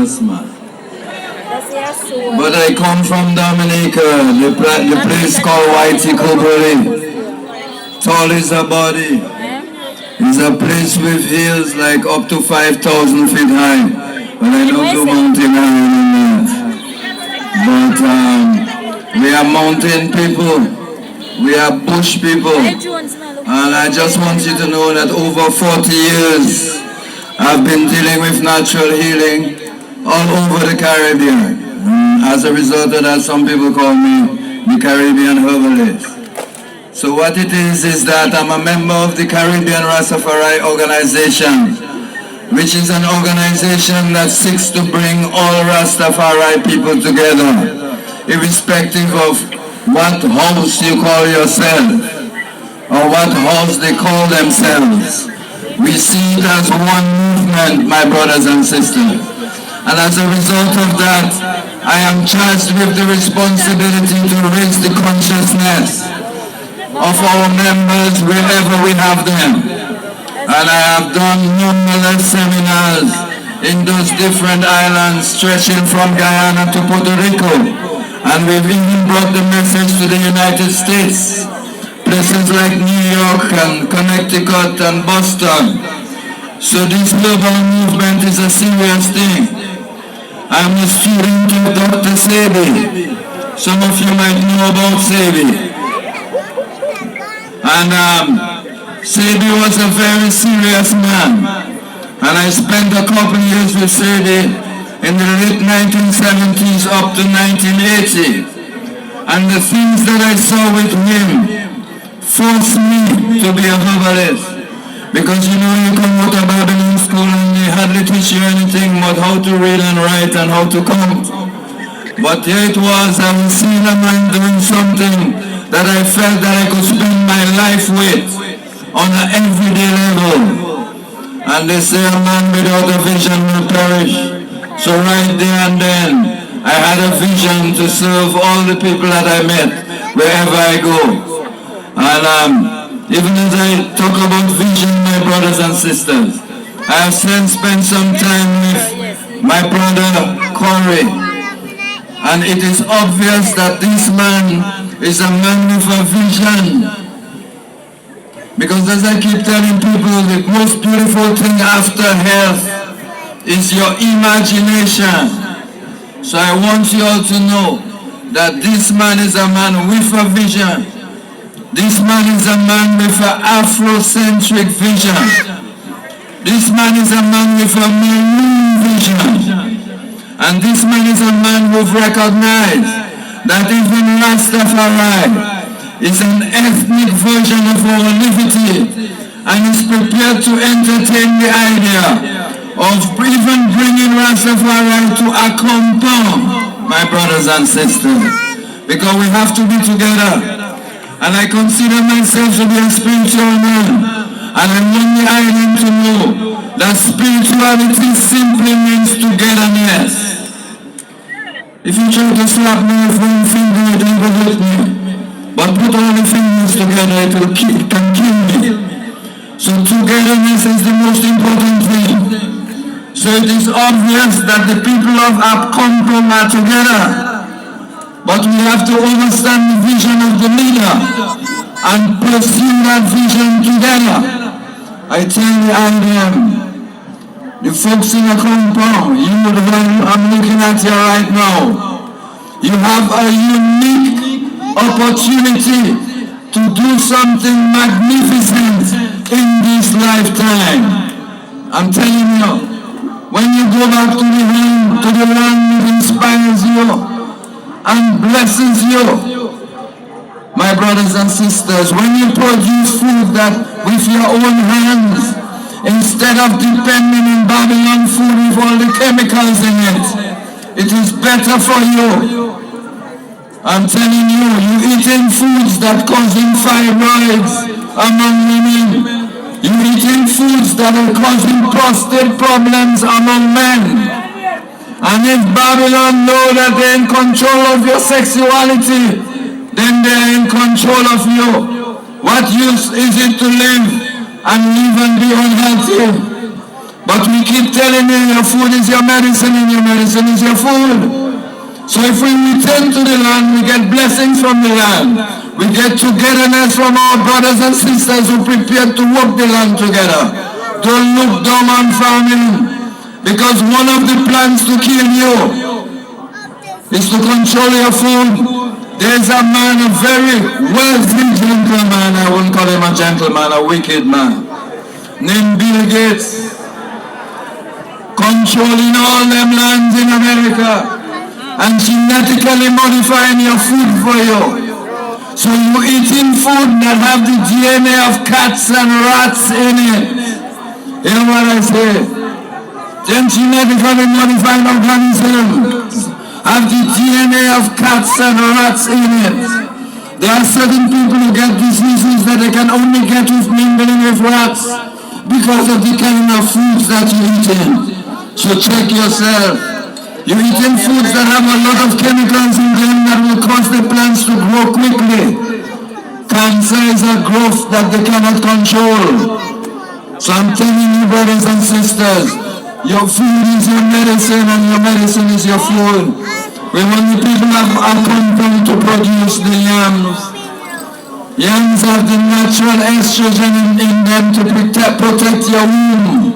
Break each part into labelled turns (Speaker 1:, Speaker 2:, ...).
Speaker 1: famous man. But I come from Dominica, the place called Whitey Coboli. Tall is a body. It's a place with hills like up to 5,000 feet high. But I don't do mountain higher than that. But we are mountain people. We are bush people. And I just want you to know that over 40 years, I've been dealing with natural healing all over the Caribbean. As a result of that, some people call me the Caribbean herbalist. So what it is that I'm a member of the Caribbean Rastafari organization, which is an organization that seeks to bring all Rastafari people together, irrespective of what house you call yourself, or what house they call themselves. We see it as one movement, my brothers and sisters. And as a result of that, I am charged with the responsibility to raise the consciousness of our members wherever we have them. And I have done numberless seminars in those different islands stretching from Guyana to Puerto Rico. And we've even brought the message to the United States. Places like New York and Connecticut and Boston. So this global movement is a serious thing. I'm a student of Dr. Sebi. Some of you might know about Sebi. And Sebi was a very serious man. And I spent a couple years with Sebi in the late 1970s up to 1980. And the things that I saw with him forced me to be a herbalist. Because you know, you come out of Babylon school and they hardly teach you anything but how to read and write and how to count. But here it was, I was seeing a man doing something that I felt that I could spend my life with on an everyday level. And they say a man without a vision will perish. So right there and then, I had a vision to serve all the people that I met wherever I go. And even as I talk about vision, my brothers and sisters, I have spent some time with my brother Corey, and it is obvious that this man is a man with a vision. Because as I keep telling people, the most beautiful thing after health is your imagination. So I want you all to know that this man is a man with a vision. This man is a man with an Afrocentric vision. This man is a man with a maroon vision. And this man is a man who recognized that even Rastafari is an ethnic version of our liberty and is prepared to entertain the idea of even bringing Rastafari to Accompong, my brothers and sisters. Because we have to be together. And I consider myself to be a spiritual man. And I want the island to know that spirituality simply means togetherness. If you try to slap me with one finger, it will hurt me. But put all the fingers together, it can kill me. So togetherness is the most important thing. So it is obvious that the people of Accompong are together. But we have to understand the vision of the leader and pursue that vision together. I tell you, the folks in Accompong, you the one I'm looking at here right now, you have a unique opportunity to do something magnificent in this lifetime. I'm telling you, when you go back to the land that inspires you and blesses you, my brothers and sisters, when you produce food that with your own hands, instead of depending on Babylon food with all the chemicals in it, it is better for you. I'm telling you, you're eating foods that causing fibroids among women. You're eating foods that are causing prostate problems among men. And if Babylon know that they're in control of your sexuality, then they're in control of you. What use is it to live and be unhealthy? But we keep telling you your food is your medicine and your medicine is your food. So if we return to the land, we get blessings from the land. We get togetherness from our brothers and sisters who prepared to work the land together. Don't look down on farming, because one of the plans to kill you is to control your food. There's a man, a very wealthy gentleman, I wouldn't call him a gentleman, a wicked man, named Bill Gates, controlling all them lands in America and genetically modifying your food for you. So you're eating food that have the DNA of cats and rats in it. You know what I say? Then genetically modified organisms have the DNA of cats and rats in it. There are certain people who get diseases that they can only get with mingling with rats because of the kind of foods that you're eating. So check yourself. You're eating foods that have a lot of chemicals in them that will cause the plants to grow quickly. Cancer is a growth that they cannot control. So I'm telling you, brothers and sisters, your food is your medicine and your medicine is your food. We want the people of Accompong to produce the yams. Yams have the natural estrogen in them to protect your womb.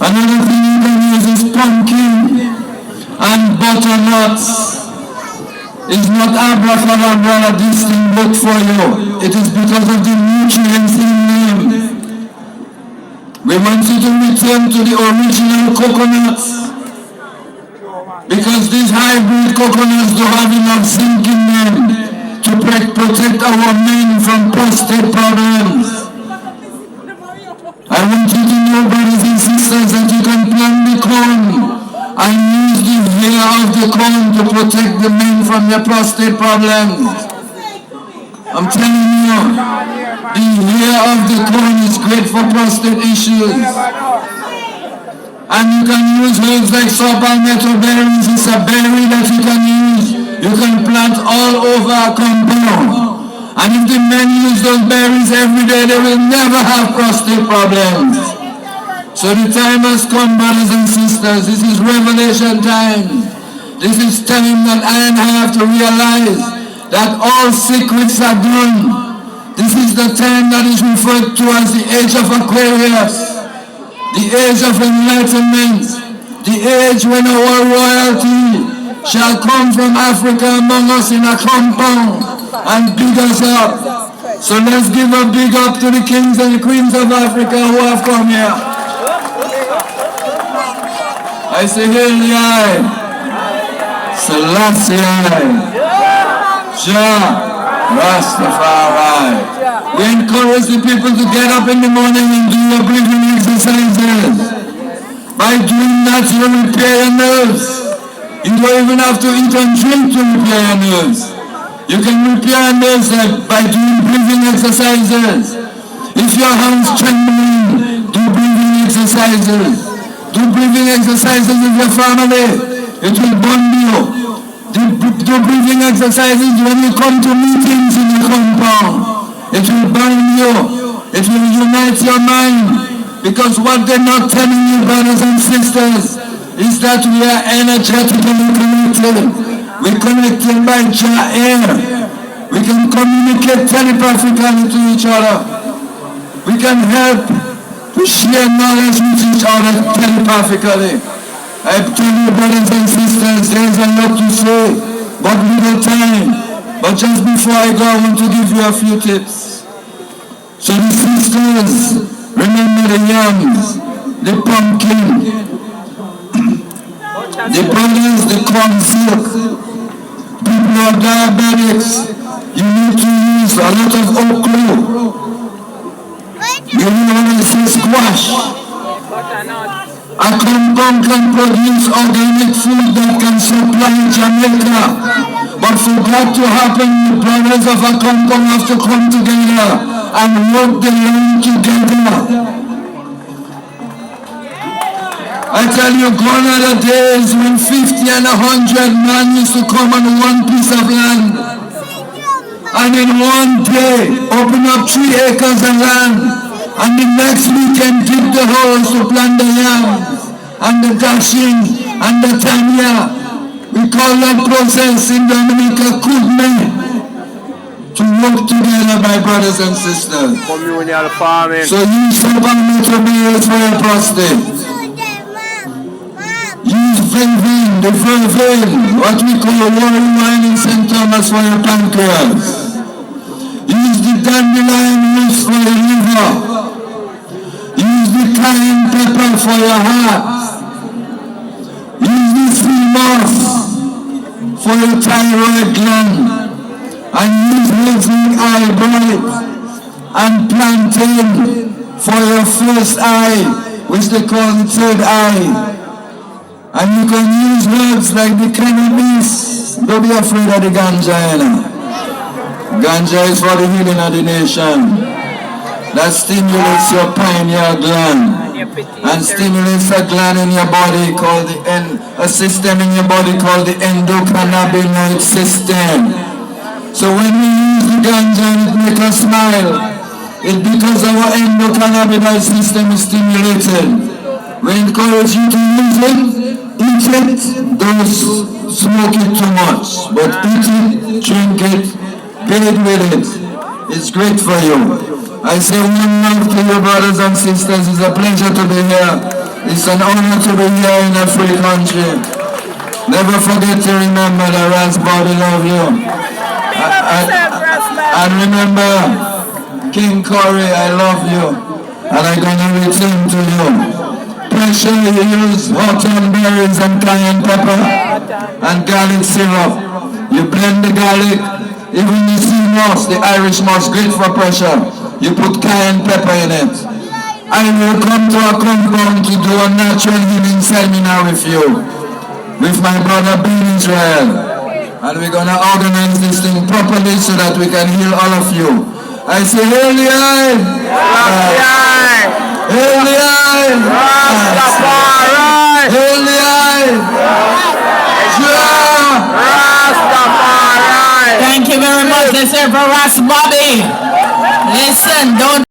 Speaker 1: Another thing you can use is pumpkin and butternuts. It's not abracadabra, this thing worked for you. It is because of the nutrients in them. We want you to return to the original coconuts, because these hybrid coconuts don't have enough zinc in them to protect our men from prostate problems. I want you to know, brothers and sisters, that you can plant the corn and use the hair of the corn to protect the men from their prostate problems. I'm telling you, the hair of the corn is great for prostate issues. And you can use herbs like saw palmetto berries. It's a berry that you can use. You can plant all over Accompong. And if the men use those berries every day, they will never have prostate problems. So the time has come, brothers and sisters. This is revelation time. This is time that I and I have to realize that all secrets are done. This is the time that is referred to as the age of Aquarius, the age of enlightenment, the age when our royalty shall come from Africa among us in Accompong and big us up. So let's give a big up to the kings and the queens of Africa who have come here. I say, Hail Yai, Selassie, Jah, Rastafari. We encourage the people to get up in the morning and do your breathing exercises. By doing that, you repair your nerves. You don't even have to eat and drink to repair your nerves. You can repair your nerves by doing breathing exercises. If your hands trembling, do breathing exercises. Do breathing exercises with your family. It will bond you. Do breathing exercises when you come to meetings in the compound. It will bind you. It will unite your mind. Because what they're not telling you, brothers and sisters, is that we are energetically connected. We're connected by Jah air. We can communicate telepathically to each other. We can help to share knowledge with each other telepathically. I tell you, brothers and sisters, there's a lot to say, but little time. But just before I go, I want to give you a few tips. So the sisters, remember the yams, the pumpkin, the brothers, the corn silk. People who are diabetics, you need to use a lot of okra. You want to say squash. Accompong can produce organic food that can supply Jamaica. But for that to happen, the brothers of Accompong have to come together and work the land together. I tell you, gone are the days when 50 and 100 men used to come on one piece of land. And in one day, open up 3 acres of land And the next weekend keep the hoes to plant the yams and the dashing and the tanya. We call that process in Dominica kudme. To work together, my brothers and sisters.
Speaker 2: Communal farming.
Speaker 1: So use supermetrobials for your prostate. Use vervain, the vervain, what we call Warren wine in St. Thomas for your pancreas. Use the dandelion roots for your liver. Use the cayenne pepper for your heart. Use the sea moss for your thyroid gland. And use living eye bright and plantain for your first eye, which they call the third eye. And you can use herbs like the cannabis. Don't be afraid of the ganja, you know. Ganja is for the healing of the nation. That stimulates your pineal gland and stimulates a gland in your body called a system in your body called the endocannabinoid system. So when we use the ganja and it makes us smile, it's because our endocannabinoid system is stimulated. We encourage you to use it, eat it, don't smoke it too much, but eat it, drink it, bathe with it. It's great for you. I say one love to you brothers and sisters. It's a pleasure to be here. It's an honor to be here in a free country. Never forget to remember that Rasbody love you. And remember, King Corey, I love you, and I'm gonna return to you. Pressure, you use autumn berries and cayenne pepper and garlic syrup. You blend the garlic, even the sea moss, the Irish moss, great for pressure. You put cayenne pepper in it. I will come to Accompong to do a natural healing seminar with you, with my brother Ben Israel. And we're going to organize this thing properly so that we can heal all of you. I say, hail the eye! Hail the eye! Hail the eye!
Speaker 3: Thank you very much. Let's hear for Ras Bobby. Listen, don't